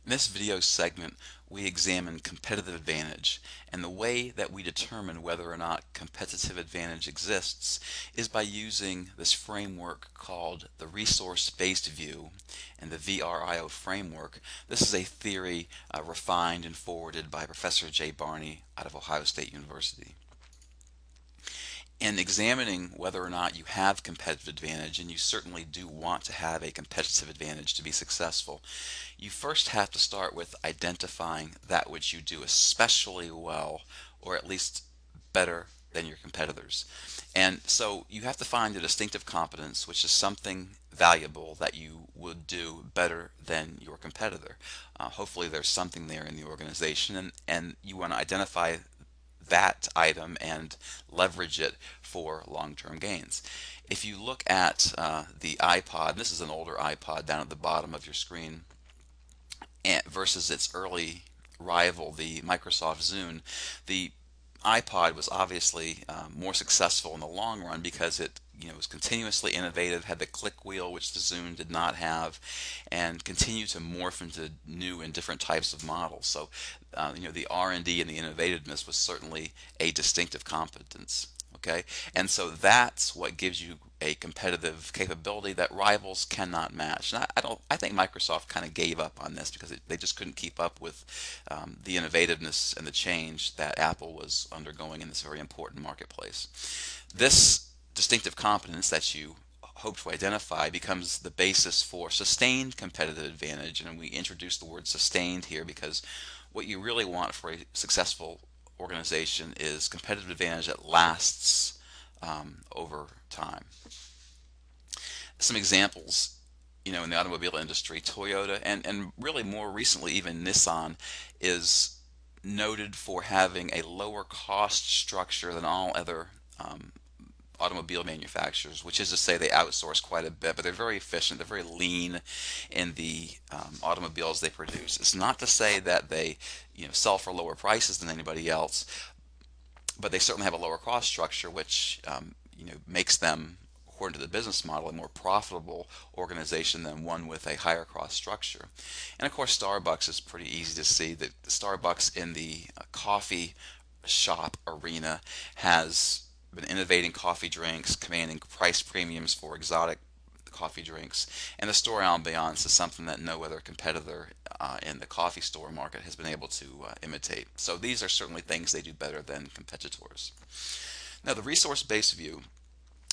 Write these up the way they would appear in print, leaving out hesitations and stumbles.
In this video segment, we examine competitive advantage, and the way that we determine whether or not competitive advantage exists is by using this framework called the resource-based view and the VRIO framework. This is a theory refined and forwarded by Professor Jay Barney out of Ohio State University. In examining whether or not you have competitive advantage, and you certainly do want to have a competitive advantage to be successful, you first have to start with identifying that which you do especially well, or at least better than your competitors. And so you have to find a distinctive competence, which is something valuable that you would do better than your competitor. Hopefully there's something there in the organization, and you want to identify that item and leverage it for long-term gains. If you look at the iPod, this is an older iPod down at the bottom of your screen, versus its early rival, the Microsoft Zune, the iPod was obviously more successful in the long run because it was continuously innovative, had the click wheel which the Zune did not have, and continued to morph into new and different types of models. So the R&D and the innovativeness was certainly a distinctive competence. Okay, and so that's what gives you a competitive capability that rivals cannot match. And I think Microsoft kind of gave up on this because they just couldn't keep up with the innovativeness and the change that Apple was undergoing in this very important marketplace. This distinctive competence that you hope to identify becomes the basis for sustained competitive advantage, and we introduce the word sustained here because what you really want for a successful organization is competitive advantage that lasts over time. Some examples, in the automobile industry, Toyota and really more recently even Nissan is noted for having a lower cost structure than all other automobile manufacturers, which is to say they outsource quite a bit, but they're very efficient, they're very lean in the automobiles they produce. It's not to say that they sell for lower prices than anybody else, but they certainly have a lower cost structure, which makes them, according to the business model, a more profitable organization than one with a higher cost structure. And of course, Starbucks is pretty easy to see that Starbucks in the coffee shop arena has been innovating coffee drinks, commanding price premiums for exotic coffee drinks, and the store ambiance is something that no other competitor in the coffee store market has been able to imitate. So these are certainly things they do better than competitors. Now, the resource-based view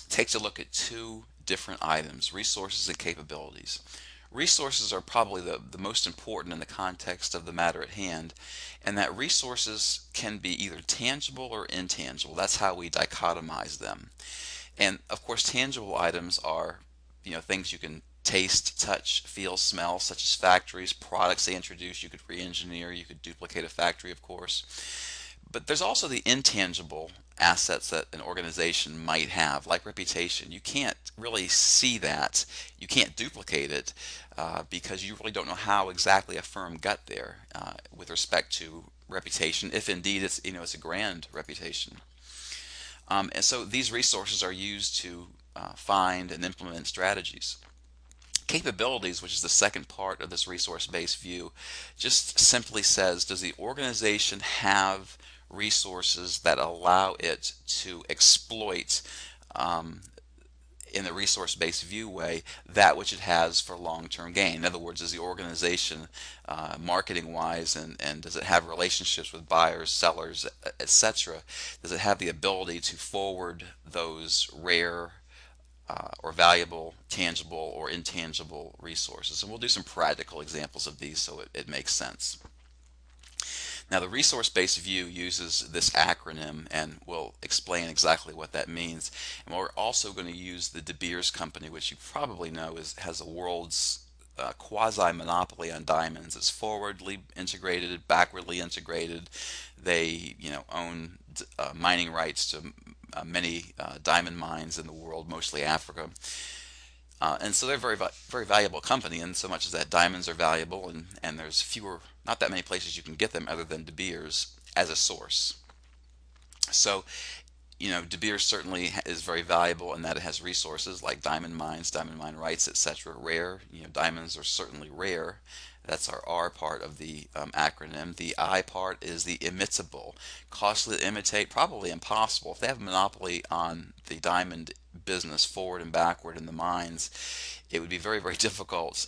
takes a look at two different items: resources and capabilities. Resources are probably the most important in the context of the matter at hand, and that resources can be either tangible or intangible. That's how we dichotomize them. And of course, tangible items are things you can taste, touch, feel, smell, such as factories, products they introduce. You could re-engineer, you could duplicate a factory, of course. But there's also the intangible assets that an organization might have, like reputation. You can't really see that. You can't duplicate it because you really don't know how exactly a firm got there with respect to reputation, if indeed it's a grand reputation. And so these resources are used to find and implement strategies. Capabilities, which is the second part of this resource-based view, just simply says, does the organization have resources that allow it to exploit in the resource-based view way that which it has for long-term gain? In other words, is the organization marketing-wise, and does it have relationships with buyers, sellers, etc.? Does it have the ability to forward those rare or valuable, tangible, or intangible resources? And we'll do some practical examples of these so it makes sense. Now, the resource-based view uses this acronym, and we'll explain exactly what that means. And we're also going to use the De Beers Company, which you probably know has the world's quasi-monopoly on diamonds. It's forwardly integrated, backwardly integrated. They own mining rights to many diamond mines in the world, mostly Africa. And so they're a very valuable company, in so much as that diamonds are valuable, and there's not that many places you can get them other than De Beers as a source. So, De Beers certainly is very valuable in that it has resources like diamond mines, diamond mine rights, etc. Rare, diamonds are certainly rare. That's our R part of the acronym. The I part is the imitable. Costly to imitate, probably impossible. If they have a monopoly on the diamond business forward and backward in the mines, it would be very, very difficult,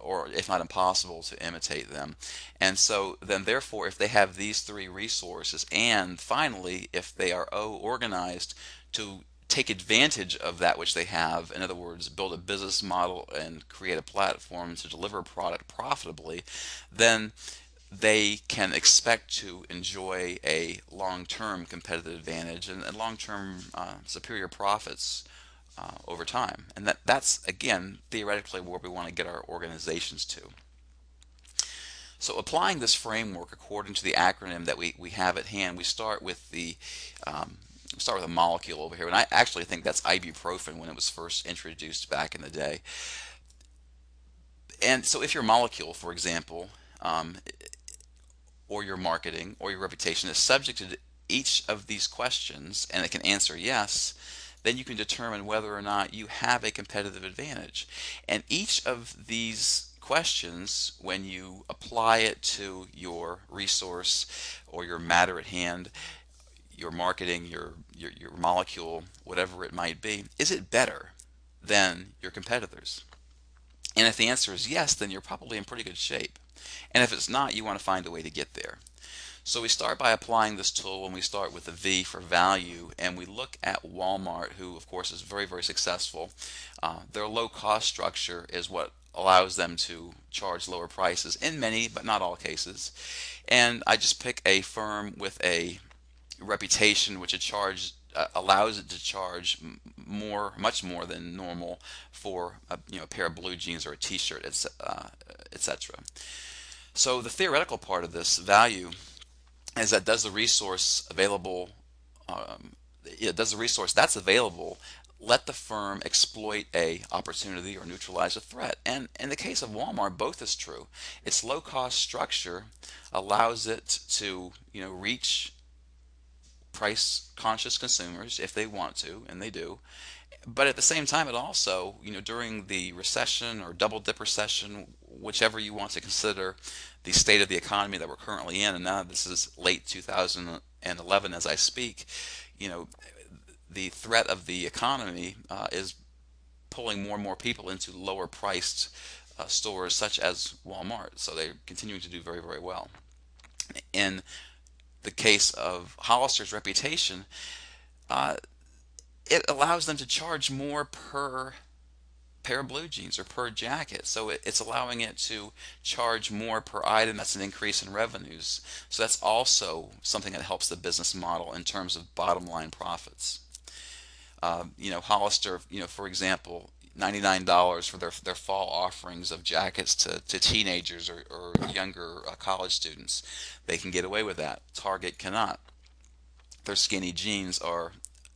or if not impossible, to imitate them. And so then therefore, if they have these three resources, and finally, if they are organized to take advantage of that which they have, in other words, build a business model and create a platform to deliver a product profitably, then they can expect to enjoy a long-term competitive advantage and long-term superior profits over time. And that's, again, theoretically where we want to get our organizations to. So applying this framework according to the acronym that we have at hand, we start with a molecule over here, and I actually think that's ibuprofen when it was first introduced back in the day. And so if your molecule, for example, um, or your marketing or your reputation is subject to each of these questions and it can answer yes, then you can determine whether or not you have a competitive advantage. And each of these questions, when you apply it to your resource or your matter at hand, your marketing, your molecule, whatever it might be, is it better than your competitors? And if the answer is yes, then you're probably in pretty good shape. And if it's not, you want to find a way to get there. So we start by applying this tool, and we start with the V for value, and we look at Walmart, who of course is very, very successful. Their low cost structure is what allows them to charge lower prices in many, but not all cases. And I just pick a firm with a reputation which allows it to charge more, much more than normal for a pair of blue jeans or a T-shirt, etc. So the theoretical part of this value is that does the resource available, does the resource that's available let the firm exploit a opportunity or neutralize a threat? And in the case of Walmart, both is true. Its low cost structure allows it to reach price conscious consumers if they want to, and they do. But at the same time, it also, during the recession or double dip recession, whichever you want to consider the state of the economy that we're currently in, and now this is late 2011 as I speak, you know, the threat of the economy is pulling more and more people into lower priced stores such as Walmart. So they're continuing to do very, very well. In the case of Hollister's reputation, uh, it allows them to charge more per pair of blue jeans or per jacket. So it's allowing it to charge more per item. That's an increase in revenues. So that's also something that helps the business model in terms of bottom line profits. Hollister, for example, $99 for their fall offerings of jackets to teenagers or younger college students. They can get away with that. Target cannot. Their skinny jeans are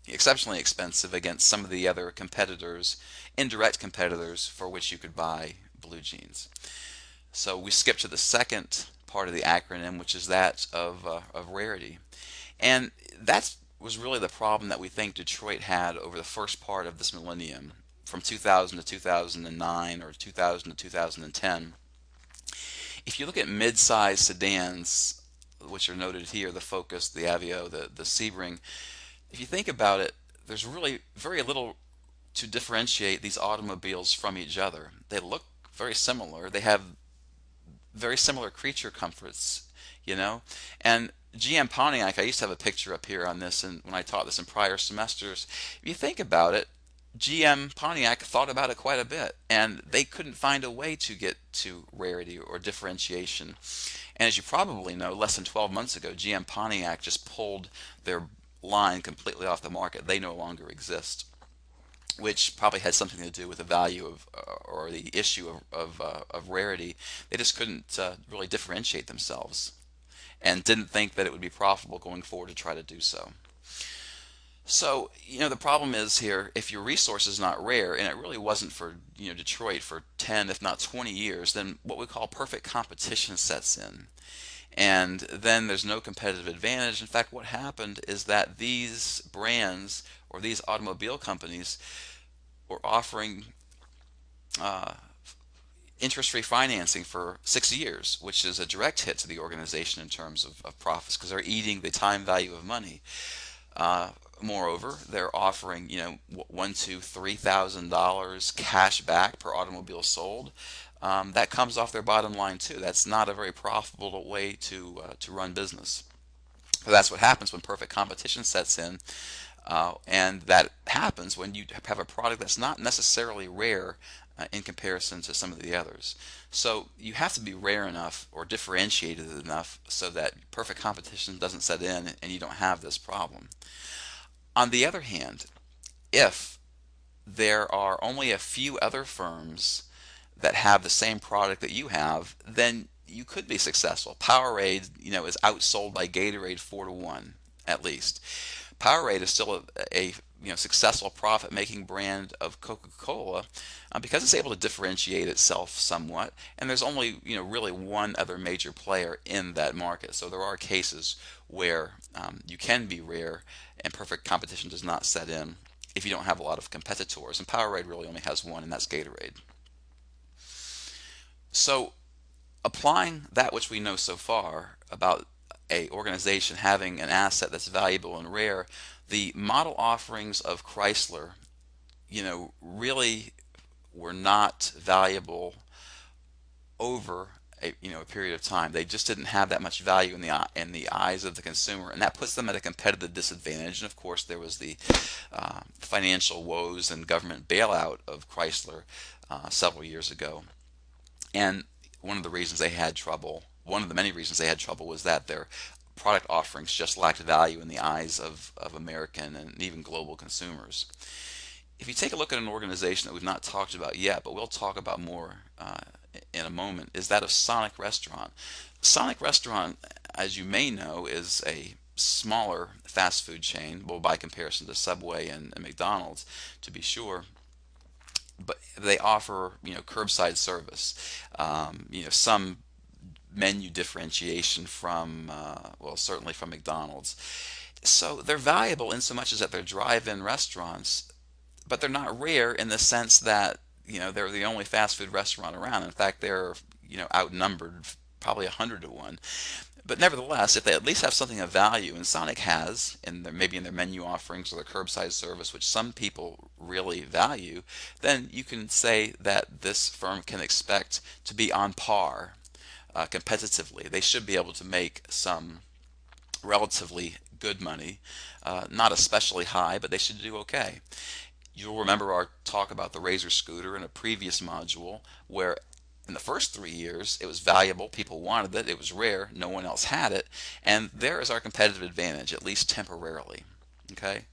exceptionally expensive against some of the other competitors, indirect competitors, for which you could buy blue jeans. So we skip to the second part of the acronym, which is that of rarity. And that was really the problem that we think Detroit had over the first part of this millennium, from 2000 to 2009 or 2000 to 2010. If you look at mid-size sedans, which are noted here, the Focus, the Aveo, the Sebring, if you think about it, there's really very little to differentiate these automobiles from each other. They look very similar. They have very similar creature comforts, and GM Pontiac, I used to have a picture up here on this, and when I taught this in prior semesters, if you think about it, GM Pontiac thought about it quite a bit, and they couldn't find a way to get to rarity or differentiation. And as you probably know, less than 12 months ago, GM Pontiac just pulled their line completely off the market. They no longer exist, which probably had something to do with the value of or the issue of rarity. They just couldn't really differentiate themselves and didn't think that it would be profitable going forward to try to do so. So, the problem is here, if your resource is not rare, and it really wasn't for, Detroit for 10, if not 20 years, then what we call perfect competition sets in. And then there's no competitive advantage. In fact, what happened is that these brands or these automobile companies were offering interest-free financing for 6 years, which is a direct hit to the organization in terms of profits because they're eating the time value of money. Uh, Moreover, they're offering, one, two, $3,000 cash back per automobile sold. That comes off their bottom line too. That's not a very profitable way to run business. So that's what happens when perfect competition sets in, and that happens when you have a product that's not necessarily rare in comparison to some of the others. So you have to be rare enough or differentiated enough so that perfect competition doesn't set in and you don't have this problem. On the other hand, if there are only a few other firms that have the same product that you have, then you could be successful. Powerade, is outsold by Gatorade 4-1 at least. Powerade is still a successful profit-making brand of Coca-Cola because it's able to differentiate itself somewhat, and there's only really one other major player in that market. So there are cases where you can be rare and perfect competition does not set in if you don't have a lot of competitors. And Powerade really only has one, and that's Gatorade. So applying that which we know so far about a organization having an asset that's valuable and rare, the model offerings of Chrysler, really were not valuable over a period of time. They just didn't have that much value in the eyes of the consumer, and that puts them at a competitive disadvantage. And of course, there was the financial woes and government bailout of Chrysler several years ago. And one of the many reasons they had trouble was that their product offerings just lacked value in the eyes of American and even global consumers. If you take a look at an organization that we've not talked about yet, but we'll talk about more in a moment, is that of Sonic Restaurant. Sonic Restaurant, as you may know, is a smaller fast food chain, well, by comparison to Subway and McDonald's, to be sure, but they offer curbside service, some menu differentiation from well, certainly from McDonald's. So they're valuable in so much as that they're drive-in restaurants, but they're not rare in the sense that they're the only fast food restaurant around. In fact, they're outnumbered probably 100-1. But nevertheless, if they at least have something of value, and Sonic has, maybe in their menu offerings or their curbside service, which some people really value, then you can say that this firm can expect to be on par competitively. They should be able to make some relatively good money, not especially high, but they should do okay. You'll remember our talk about the Razor scooter in a previous module, where in the first 3 years it was valuable, people wanted it, it was rare, no one else had it, and there is our competitive advantage, at least temporarily. Okay,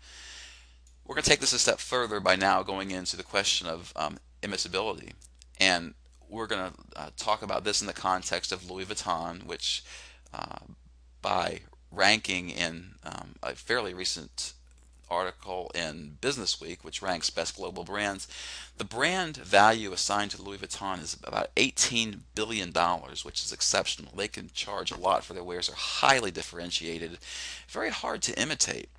we're going to take this a step further by now going into the question of imitability, and we're going to talk about this in the context of Louis Vuitton, which by ranking in a fairly recent article in Business Week, which ranks best global brands, the brand value assigned to Louis Vuitton is about $18 billion, which is exceptional. They can charge a lot for their wares, are highly differentiated, very hard to imitate.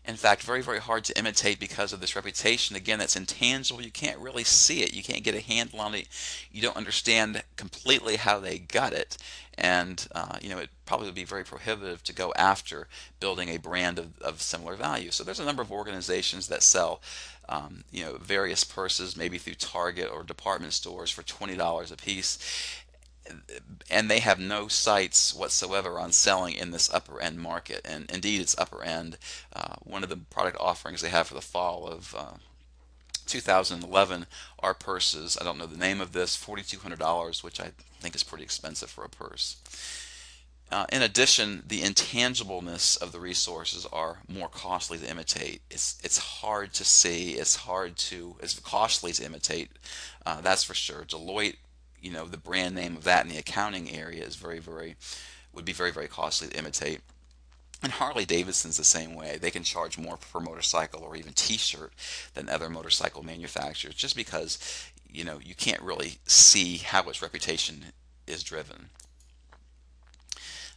In fact, very, very hard to imitate because of this reputation. Again, that's intangible. You can't really see it. You can't get a handle on it. You don't understand completely how they got it. And, it probably would be very prohibitive to go after building a brand of similar value. So there's a number of organizations that sell, various purses, maybe through Target or department stores for $20 a piece, and they have no sights whatsoever on selling in this upper end market. And indeed, it's upper end. One of the product offerings they have for the fall of 2011 are purses. I don't know the name of this, $4,200, which I think is pretty expensive for a purse. In addition, the intangibleness of the resources are more costly to imitate. It's hard to see. It's costly to imitate. That's for sure. Deloitte, the brand name of that in the accounting area is would be very, very costly to imitate. And Harley Davidson's the same way. They can charge more per motorcycle or even T-shirt than other motorcycle manufacturers, just because you can't really see how its reputation is driven.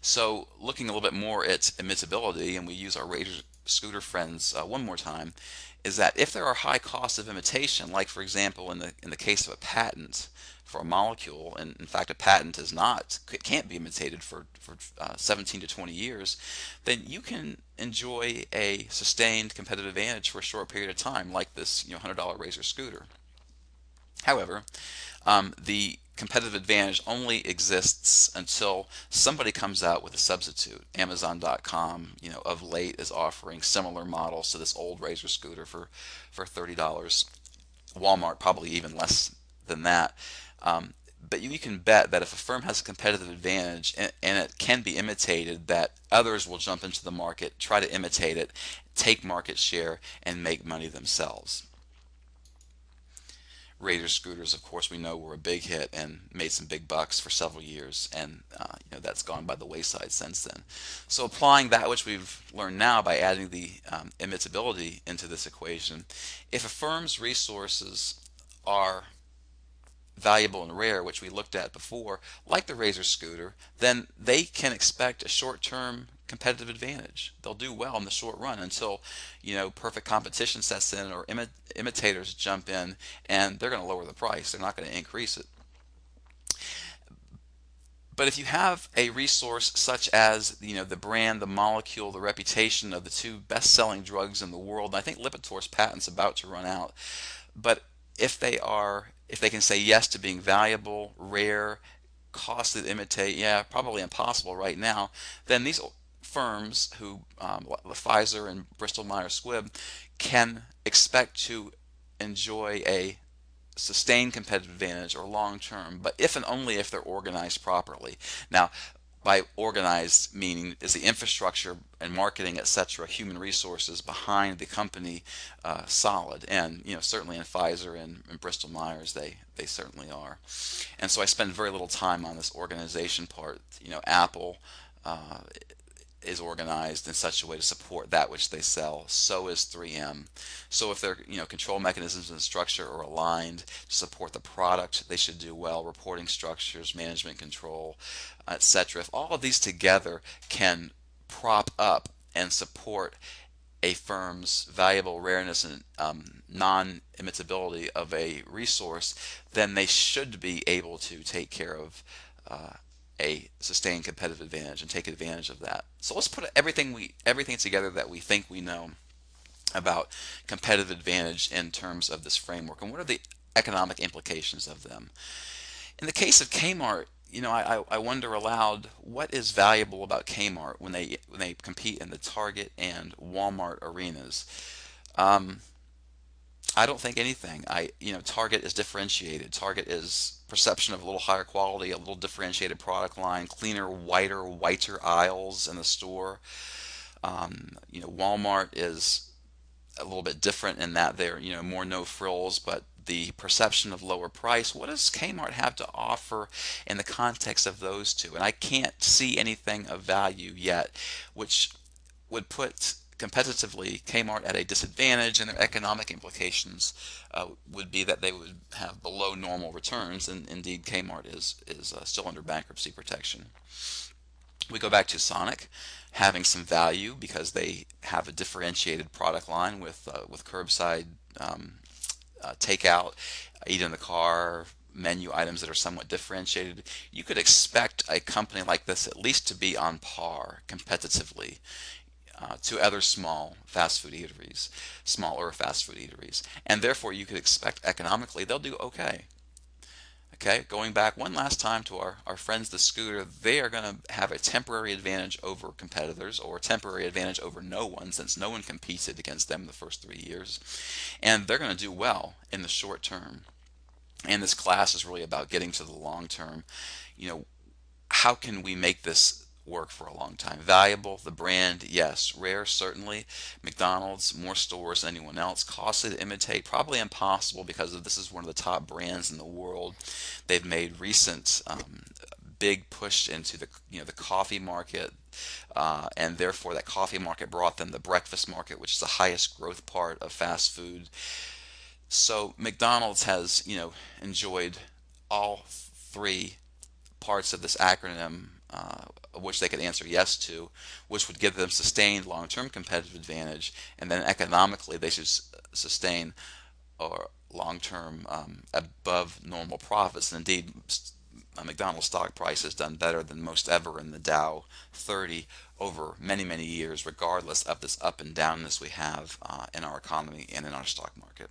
So looking a little bit more at imitability, and we use our Razor scooter friends one more time, is that if there are high costs of imitation, like for example in the case of a patent for a molecule, and in fact a patent is not, it can't be imitated for 17 to 20 years, then you can enjoy a sustained competitive advantage for a short period of time, like this $100 Razor scooter. However, the competitive advantage only exists until somebody comes out with a substitute. Amazon.com, of late is offering similar models to this old Razor scooter for $30. Walmart probably even less than that. But you can bet that if a firm has a competitive advantage and it can be imitated, that others will jump into the market, try to imitate it, take market share, and make money themselves. Razor scooters, of course, we know were a big hit and made some big bucks for several years, and that's gone by the wayside since then. So applying that which we've learned now by adding the imitability into this equation, if a firm's resources are valuable and rare, which we looked at before, like the Razor scooter, then they can expect a short-term competitive advantage. They'll do well in the short run until, perfect competition sets in or imitators jump in, and they're going to lower the price. They're not going to increase it. But if you have a resource such as the brand, the molecule, the reputation of the two best-selling drugs in the world, and I think Lipitor's patent's about to run out, but if they can say yes to being valuable, rare, costly to imitate, yeah, probably impossible right now, then these firms who, Pfizer and Bristol Myers Squibb, can expect to enjoy a sustained competitive advantage or long term, but if and only if they're organized properly. Now, by organized meaning is the infrastructure and marketing, etc., human resources behind the company solid, and certainly in Pfizer and Bristol Myers they certainly are. And so I spend very little time on this organization part. Apple is organized in such a way to support that which they sell. So is 3M. So if their control mechanisms and structure are aligned to support the product, they should do well. Reporting structures, management control, etc. If all of these together can prop up and support a firm's valuable rareness and non-imitability of a resource, then they should be able to take care of a sustained competitive advantage and take advantage of that. So let's put everything together that we think we know about competitive advantage in terms of this framework, and what are the economic implications of them. In the case of Kmart, I wonder aloud, what is valuable about Kmart when they compete in the Target and Walmart arenas? I don't think anything. Target is differentiated. Target is perception of a little higher quality, a little differentiated product line, cleaner, whiter aisles in the store. Walmart is a little bit different in that they're, more no frills, but the perception of lower price. What does Kmart have to offer in the context of those two? And I can't see anything of value yet, which would put competitively Kmart at a disadvantage, and their economic implications would be that they would have below normal returns, and indeed Kmart is still under bankruptcy protection. We go back to Sonic having some value because they have a differentiated product line with curbside takeout, eat in the car, menu items that are somewhat differentiated. You could expect a company like this at least to be on par competitively to other smaller fast food eateries, and therefore you could expect economically they'll do okay. Okay, going back one last time to our friends the scooter, they are going to have a temporary advantage over competitors, or a temporary advantage over no one, since no one competed against them the first 3 years, and they're going to do well in the short term. And this class is really about getting to the long term. How can we make this work for a long time? Valuable, the brand, yes. Rare, certainly. McDonald's, more stores than anyone else. Costly to imitate, probably impossible, because this is one of the top brands in the world. They've made recent big push into the coffee market, and therefore that coffee market brought them the breakfast market, which is the highest growth part of fast food. So McDonald's has enjoyed all three parts of this acronym which they could answer yes to, which would give them sustained long-term competitive advantage, and then economically they should sustain or long-term above normal profits. And indeed, McDonald's stock price has done better than most ever in the Dow 30 over many, many years, regardless of this up and downness we have in our economy and in our stock market.